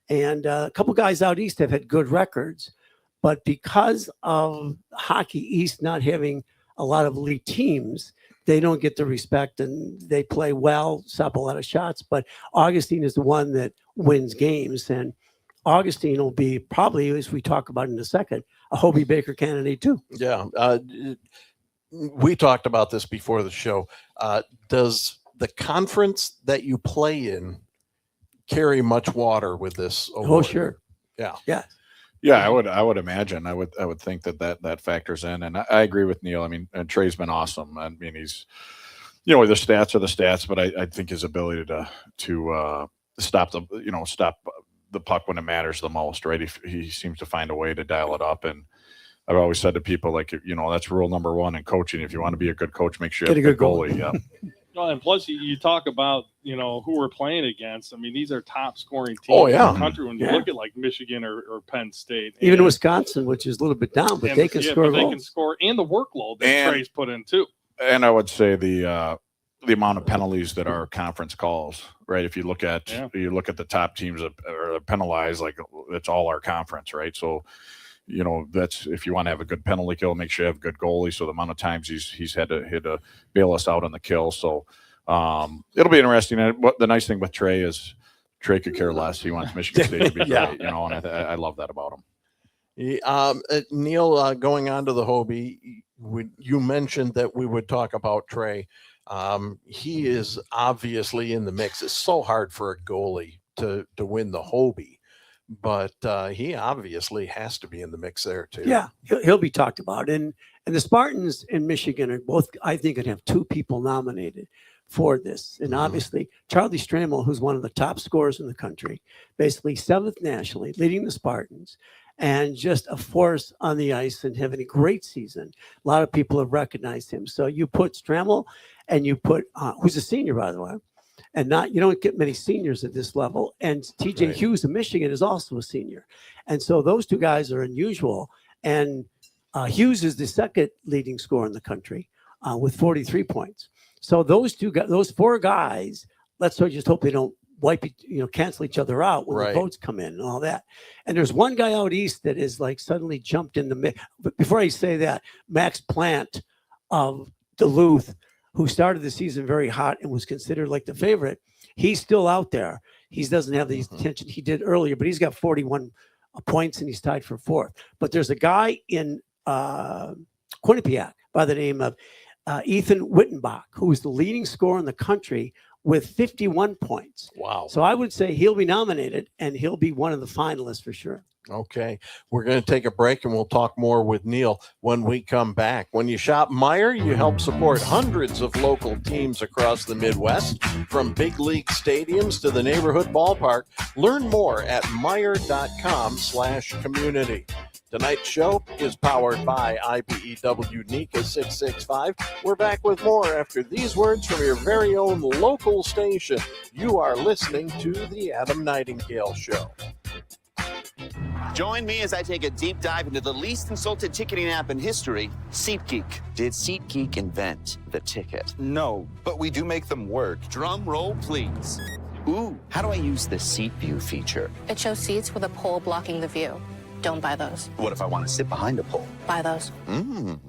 And a couple guys out east have had good records, but because of Hockey East not having a lot of elite teams, they don't get the respect, and they play well, stop a lot of shots. But Augustine is the one that wins games, and Augustine will be probably, as we talk about in a second, a Hobie Baker candidate too. Yeah. We talked about this before the show. Does the conference that you play in carry much water with this award? Oh, sure. Yeah. Yeah. Yeah, I would imagine. I would think that factors in, and I agree with Neil. I mean, and Trey's been awesome. I mean, he's, the stats are the stats, but I think his ability to stop the puck when it matters the most, right? He seems to find a way to dial it up, and I've always said to people, like, that's rule number one in coaching. If you want to be a good coach, make sure you have a good goalie. Yeah. And plus, you talk about, who we're playing against. I mean, these are top scoring teams Oh, yeah. in the country when you look at like Michigan or Penn State. Even Wisconsin, which is a little bit down, but they can score but they goals. can score, and the workload that Trey's put in too. And I would say the amount of penalties that our conference calls, right? If you look at the top teams that are penalized, like it's all our conference, right? So, that's, if you want to have a good penalty kill, make sure you have a good goalie. So the amount of times he's had to bail us out on the kill. So it'll be interesting. And what the nice thing with Trey is, Trey could care less. He wants Michigan State to be great, and I love that about him. Neil, going on to the Hobie, you mentioned that we would talk about Trey. He is obviously in the mix. It's so hard for a goalie to win the Hobie, but he obviously has to be in the mix there too. Yeah, he'll be talked about. And the Spartans in Michigan are both, I think, going to have two people nominated for this. And obviously, Charlie Stramel, who's one of the top scorers in the country, basically 7th nationally, leading the Spartans, and just a force on the ice and having a great season. A lot of people have recognized him. So you put Stramel and you put, who's a senior, by the way, and you don't get many seniors at this level. And TJ Hughes of Michigan is also a senior. And so those two guys are unusual. And Hughes is the second leading scorer in the country with 43 points. So those four guys, let's just hope they don't cancel each other out when the votes come in and all that. And there's one guy out east that is like suddenly jumped in the mix. But before I say that, Max Plant of Duluth, who started the season very hot and was considered like the favorite, he's still out there. He doesn't have the attention he did earlier, but he's got 41 points and he's tied for 4th. But there's a guy in Quinnipiac by the name of Ethan Wittenbach, who is the leading scorer in the country with 51 points. Wow. So I would say he'll be nominated, and he'll be one of the finalists for sure. Okay, we're going to take a break and we'll talk more with Neil when we come back. When you shop Meijer, you help support hundreds of local teams across the Midwest, from big league stadiums to the neighborhood ballpark. Learn more at Meijer.com/community. Tonight's show is powered by IBEW NICA 665. We're back with more after these words from your very own local station. You are listening to The Adam Nightingale Show. Join me as I take a deep dive into the least insulted ticketing app in history, SeatGeek. Did SeatGeek invent the ticket? No, but we do make them work. Drum roll, please. Ooh, how do I use the seat view feature? It shows seats with a pole blocking the view. Don't buy those. What if I want to sit behind a pole? Buy those.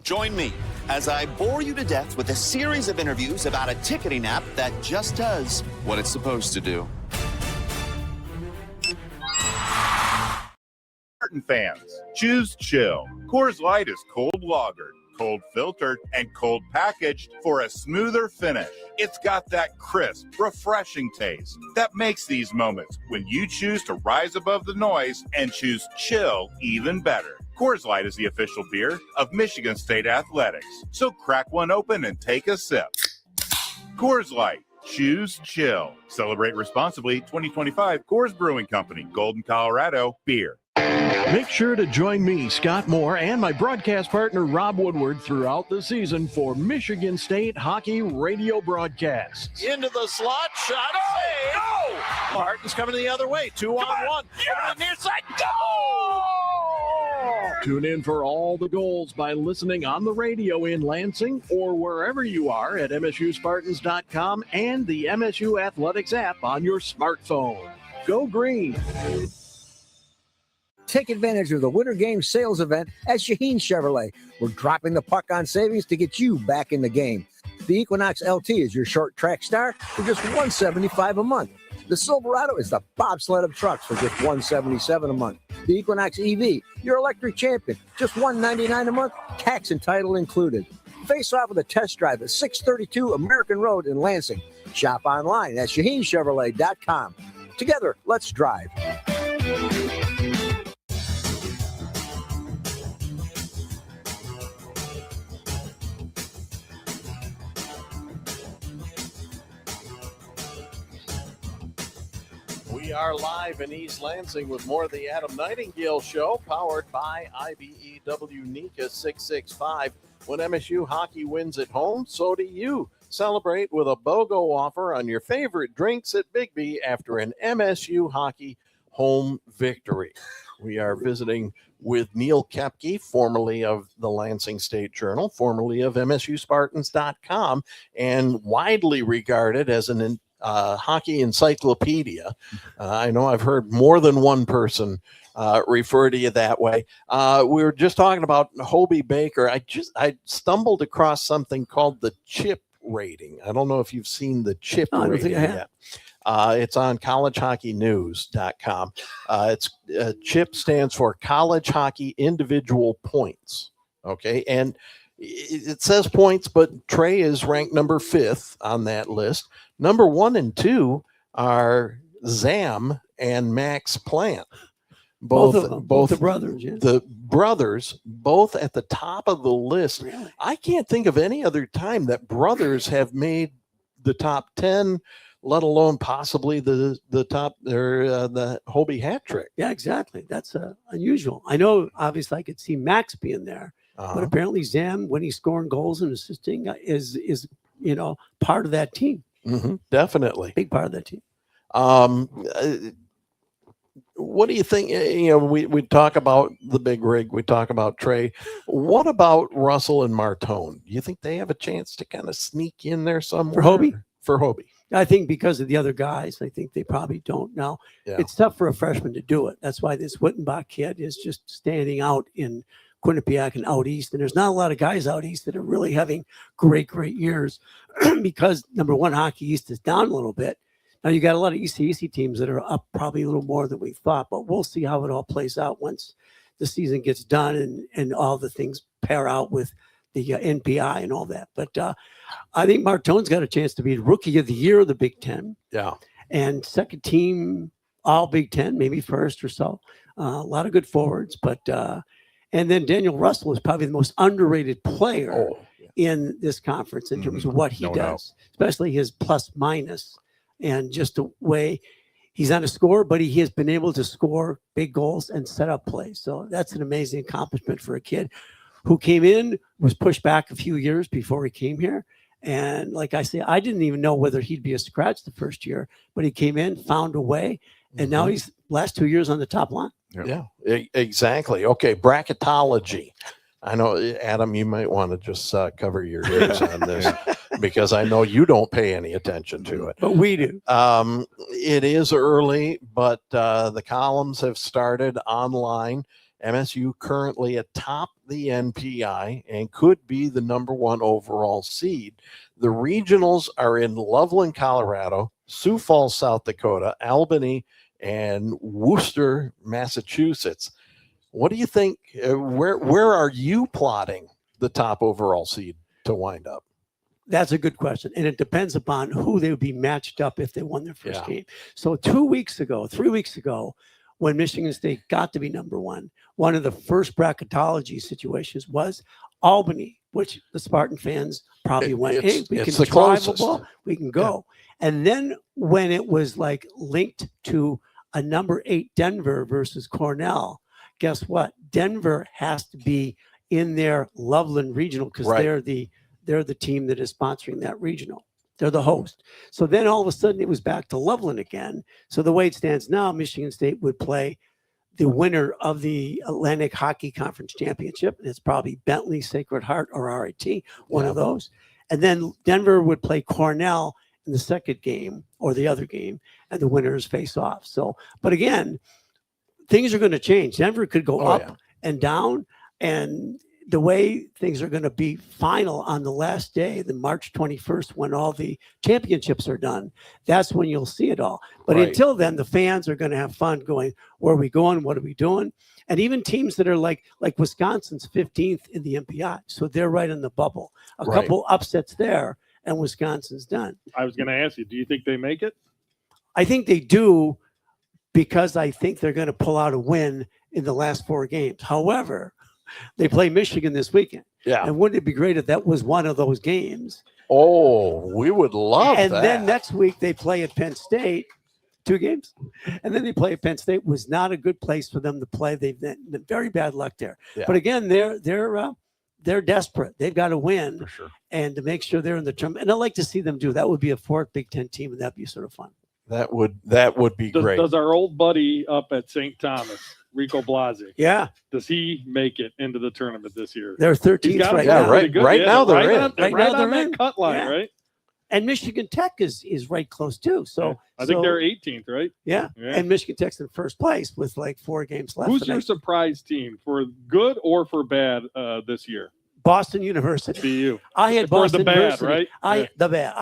Join me as I bore you to death with a series of interviews about a ticketing app that just does what it's supposed to do. Spartan fans, choose chill. Coors Light is cold lagered, cold filtered, and cold packaged for a smoother finish. It's got that crisp, refreshing taste that makes these moments when you choose to rise above the noise and choose chill even better. Coors Light is the official beer of Michigan State Athletics, so crack one open and take a sip. Coors Light. Choose chill. Celebrate responsibly. 2025 Coors Brewing Company, Golden, Colorado. Beer. Make sure to join me, Scott Moore, and my broadcast partner, Rob Woodward, throughout the season for Michigan State hockey radio broadcasts. Into the slot, shot, save. Go! Martin's coming the other way, 2-on-1. Yes! Over the near side, go! Tune in for all the goals by listening on the radio in Lansing or wherever you are at MSUSpartans.com and the MSU Athletics app on your smartphone. Go Green! Take advantage of the Winter Games sales event at Shaheen Chevrolet. We're dropping the puck on savings to get you back in the game. The Equinox LT is your short track star for just $175 a month. The Silverado is the bobsled of trucks for just $177 a month. The Equinox EV, your electric champion, just $199 a month, tax and title included. Face off with a test drive at 632 American Road in Lansing. Shop online at ShaheenChevrolet.com. Together, let's drive. We are live in East Lansing with more of the Adam Nightingale Show, powered by IBEW NICA 665. When MSU hockey wins at home, so do you. Celebrate with a BOGO offer on your favorite drinks at Big B after an MSU hockey home victory. We are visiting with Neil Koepke, formerly of the Lansing State Journal, formerly of MSUSpartans.com, and widely regarded as an hockey encyclopedia. I know I've heard more than one person refer to you that way. We were just talking about Hobie Baker. I stumbled across something called the CHIP rating. I don't know if you've seen the CHIP rating yet. It's on collegehockeynews.com. CHIP stands for College Hockey Individual Points. Okay. And it says points, but Trey is ranked number 5th on that list. Number 1 and 2 are Zam and Max Plant. Both of them, both the brothers. Yeah. The brothers, both at the top of the list. Really? I can't think of any other time that brothers have made the top 10, let alone possibly the top or the Hobie hat trick. Yeah, exactly. That's unusual. I know, obviously, I could see Max being there, but apparently Zam, when he's scoring goals and assisting, is part of that team. Mm-hmm, definitely, big part of that team. What do you think? We talk about the big rig. We talk about Trey. What about Russell and Martone? Do you think they have a chance to kind of sneak in there somewhere? For Hobie? For Hobie. I think because of the other guys, I think they probably don't now. Yeah. It's tough for a freshman to do it. That's why this Wittenbach kid is just standing out in Quinnipiac and out east. And there's not a lot of guys out east that are really having great years because, number one, Hockey East is down a little bit. Now, you got a lot of ECEC teams that are up probably a little more than we thought, but we'll see how it all plays out once the season gets done and all the things pair out with NPI and all that. But I think Martone's got a chance to be Rookie of the Year of the Big Ten. Yeah. And second team all Big Ten, maybe first or so. A lot of good forwards, but and then Daniel Russell is probably the most underrated player in this conference in terms of what he No does, doubt. especially his plus minus and just the way he's not a scorer, but he has been able to score big goals and set up plays. So that's an amazing accomplishment for a kid who came in, was pushed back a few years before he came here. And like I say, I didn't even know whether he'd be a scratch the first year, but he came in, found a way, and now he's last 2 years on the top line. Yeah, exactly. Okay, bracketology. I know, Adam, you might want to just cover your ears on this because I know you don't pay any attention to it. But we do. It is early, but the columns have started online. MSU currently atop the NPI and could be the #1 overall seed. The regionals are in Loveland, Colorado, Sioux Falls, South Dakota, Albany, and Worcester, Massachusetts. What do you think? Where are you plotting the top overall seed to wind up? That's a good question. And it depends upon who they would be matched up if they won their first game. So 3 weeks ago, when Michigan State got to be #1, one of the first bracketology situations was Albany, which the Spartan fans probably went, hey, we can drive the ball, we can go. And then when it was like linked to a #8 Denver versus Cornell, guess what? Denver has to be in their Loveland regional because they're the team that is sponsoring that regional. They're the host. So then all of a sudden it was back to Loveland again. So the way it stands now, Michigan State would play the winner of the Atlantic Hockey Conference Championship. And it's probably Bentley, Sacred Heart, or RIT, one of those. And then Denver would play Cornell in the second game or the other game, and the winners face off. So, but again, things are going to change. Denver could go up and down, and the way things are going to be final on the last day, the March 21st, when all the championships are done, that's when you'll see it all. But until then, the fans are going to have fun going, where are we going? What are we doing? And even teams that are like Wisconsin's 15th in the MPI. So they're right in the bubble. A couple upsets there, and Wisconsin's done. I was going to ask you, do you think they make it? I think they do, because I think they're going to pull out a win in the last 4 games. However, they play Michigan this weekend. Yeah. And wouldn't it be great if that was one of those games? Oh, we would love and that. Then next week they play at Penn State, 2 games. And then they play at Penn State. Was not a good place for them to play. They've been very bad luck there. Yeah. But again, they're desperate. They've got to win for sure, and to make sure they're in the tournament. And I'd like to see them do that. Would be a 4th Big Ten team, and that'd be sort of fun. That would be great. Does our old buddy up at St. Thomas, Rico Blasi, does he make it into the tournament this year? They're 13th right now. Right now they're in. Right on that cut line, right? And Michigan Tech is right close too. So I think they're 18th, right? Yeah. And Michigan Tech's in first place with like 4 games left. Who's your surprise team, for good or for bad, this year? Boston University. BU. I had Boston the bad, University. right? I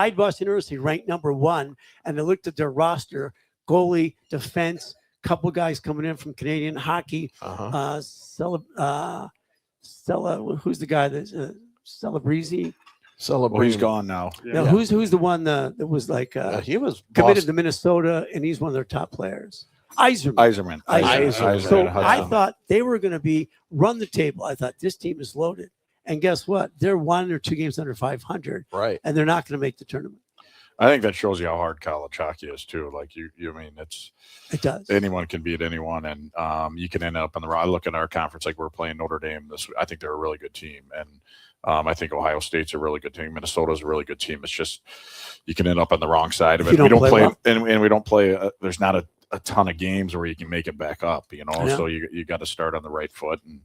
had Boston University ranked number 1, and I looked at their roster: goalie, defense, couple guys coming in from Canadian hockey. Stella, who's the guy that's Celebrezzi? Well, he's gone now. No, who's the one that was like he was committed to Minnesota, and he's one of their top players. Iserman. So I thought they were going to run the table. I thought this team is loaded. And guess what? They're 1 or 2 games under 500. Right. And they're not going to make the tournament. I think that shows you how hard college hockey is too. Like it does. Anyone can beat anyone, and you can end up in the wrong. I look at our conference, like we're playing Notre Dame this week. I think they're a really good team, and I think Ohio State's a really good team. Minnesota's a really good team. It's just you can end up on the wrong side of it. We don't play well. and we don't play. There's not a ton of games where you can make it back up. So you got to start on the right foot. And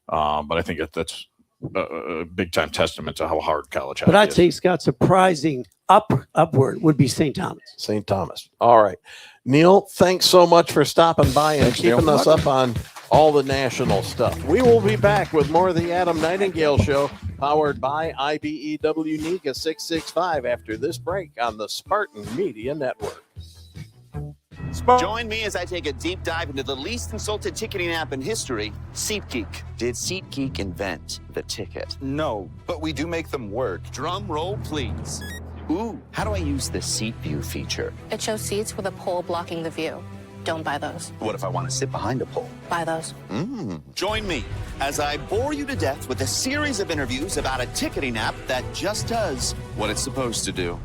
but I think that's a big time testament to how hard college hockey is. But I'd say, Scott, surprising upward would be St. Thomas. St. Thomas. All right. Neil, thanks so much for stopping by and keeping us up on all the national stuff. We will be back with more of the Adam Nightingale Show, powered by IBEW NICA 665 after this break on the Spartan Media Network. Join me as I take a deep dive into the least insulted ticketing app in history, SeatGeek. Did SeatGeek invent the ticket? No, but we do make them work. Drum roll, please. Ooh, how do I use the seat view feature? It shows seats with a pole blocking the view. Don't buy those. What if I want to sit behind a pole? Buy those. Join me as I bore you to death with a series of interviews about a ticketing app that just does what it's supposed to do.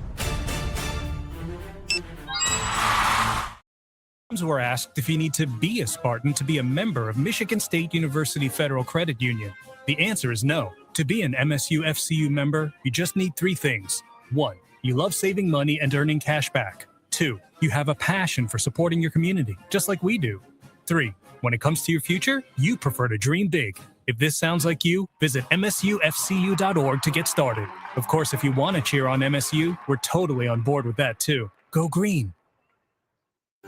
We're asked if you need to be a Spartan to be a member of Michigan State University Federal Credit Union. The answer is no. To be an MSU FCU member, you just need 3 things. 1, you love saving money and earning cash back. 2, you have a passion for supporting your community, just like we do. 3, when it comes to your future, you prefer to dream big. If this sounds like you, visit msufcu.org to get started. Of course, if you want to cheer on MSU, we're totally on board with that too. Go green.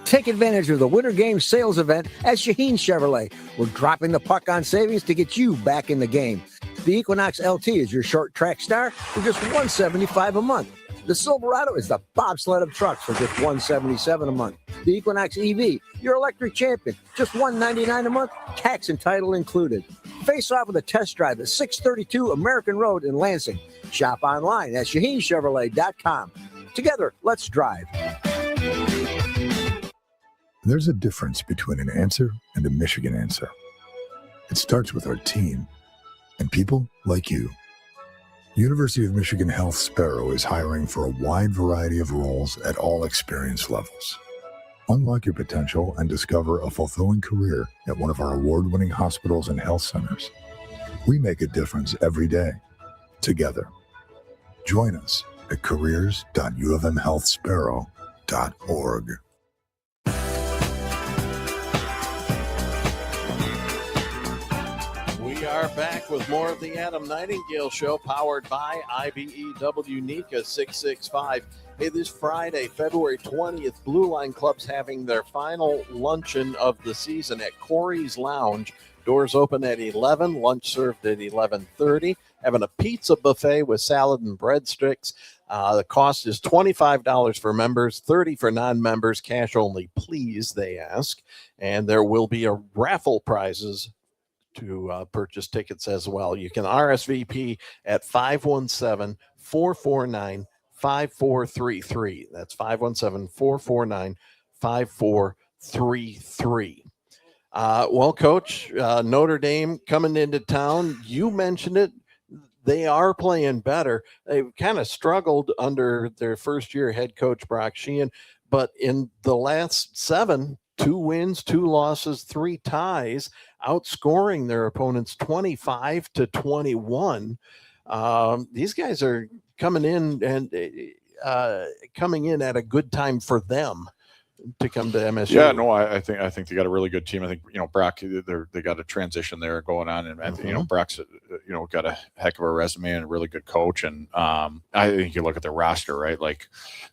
Take advantage of the Winter Games sales event at Shaheen Chevrolet. We're dropping the puck on savings to get you back in the game. The Equinox LT is your short track star for just $175 a month. The Silverado is the bobsled of trucks for just $177 a month. The Equinox EV, your electric champion, just $199 a month, tax and title included. Face off with a test drive at 632 American Road in Lansing. Shop online at ShaheenChevrolet.com. Together, let's drive. There's a difference between an answer and a Michigan answer. It starts with our team and people like you. University of Michigan Health Sparrow is hiring for a wide variety of roles at all experience levels. Unlock your potential and discover a fulfilling career at one of our award-winning hospitals and health centers. We make a difference every day, together. Join us at careers.ufmhealthsparrow.org. We are back with more of the Adam Nightingale Show, powered by IBEW NICA 665. Hey, this Friday, February 20th, Blue Line Club's having their final luncheon of the season at Corey's Lounge. Doors open at 11, lunch served at 11:30. Having a pizza buffet with salad and breadsticks. The cost is $25 for members, $30 for non-members, cash only, please, they ask. And there will be a raffle prizes to purchase tickets as well. You can RSVP at 517-449-5433. That's 517-449-5433. Well, Coach, Notre Dame coming into town. You mentioned it. They are playing better. They've kind of struggled under their first-year head coach, Brock Sheehan, but in the last 7, 2 wins, 2 losses, 3 ties, outscoring their opponents 25-21. These guys are coming in at a good time for them to come to MSU. Yeah, no, I think they got a really good team. I think, Brock, they got a transition there going on, and Brock's got a heck of a resume and a really good coach. And I think you look at their roster, right? Like,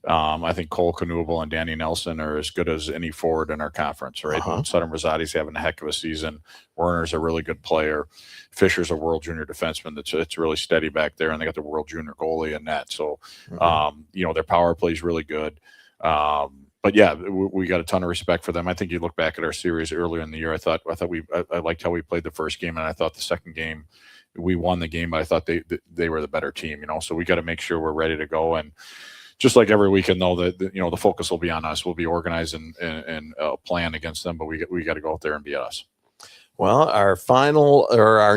I think Cole Knuble and Danny Nelson are as good as any forward in our conference, right? Sudden Rosati's having a heck of a season. Werner's a really good player. Fisher's a world junior defenseman that's really steady back there, and they got the world junior goalie in net. So, their power play is really good. But yeah, we got a ton of respect for them. I think you look back at our series earlier in the year. I liked how we played the first game, and I thought the second game we won the game. But I thought they were the better team. So we got to make sure we're ready to go. And just like every weekend, though, the focus will be on us. We'll be organized and plan against them, but we got to go out there and beat us. Well, our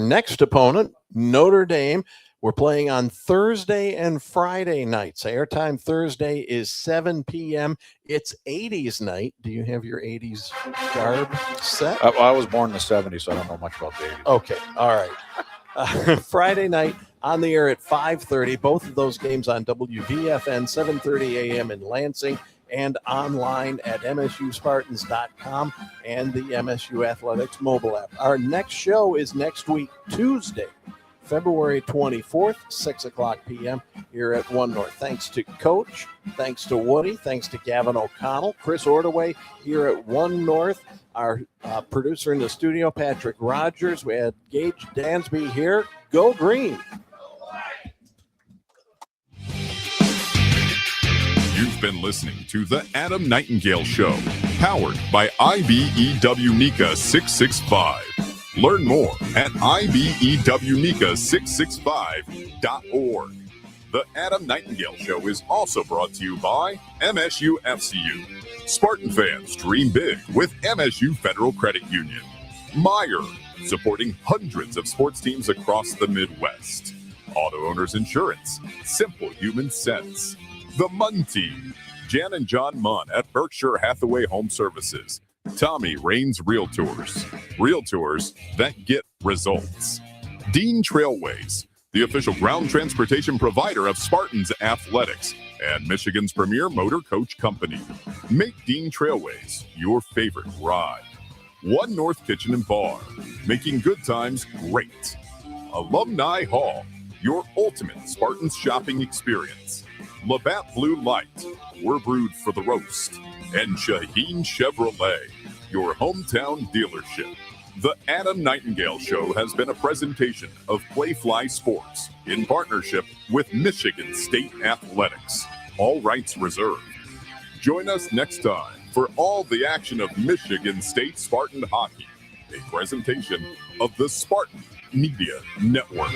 next opponent, Notre Dame. We're playing on Thursday and Friday nights. Airtime Thursday is 7 p.m. It's 80s night. Do you have your 80s garb set? I was born in the 70s, so I don't know much about the 80s. Okay, all right. Friday night on the air at 5:30. Both of those games on WVFN, 7:30 a.m. in Lansing, and online at msuspartans.com and the MSU Athletics mobile app. Our next show is next week, Tuesday, February 24th, 6 o'clock p.m. here at One North. Thanks to Coach, thanks to Woody, thanks to Gavin O'Connell, Chris Ordaway here at One North, our producer in the studio, Patrick Rogers. We had Gage Dansby here. Go Green. You've been listening to The Adam Nightingale Show, powered by IBEW NICA 665. Learn more at IBEWNICA665.org. The Adam Nightingale Show is also brought to you by MSU FCU. Spartan fans dream big with MSU Federal Credit Union. Meyer, supporting hundreds of sports teams across the Midwest. Auto Owners Insurance, simple human sense. The Munn Team, Jan and John Munn at Berkshire Hathaway Home Services. Tommy Raines Realtors, realtors that get results. Dean Trailways, the official ground transportation provider of Spartans Athletics and Michigan's premier motor coach company. Make Dean Trailways your favorite ride. One North Kitchen and Bar, making good times great. Alumni Hall, your ultimate Spartans shopping experience. Labatt Blue Light, we're brewed for the roast. And Shaheen Chevrolet, your hometown dealership. The Adam Nightingale Show has been a presentation of Playfly Sports in partnership with Michigan State Athletics. All rights reserved. Join us next time for all the action of Michigan State Spartan hockey, a presentation of the Spartan Media Network.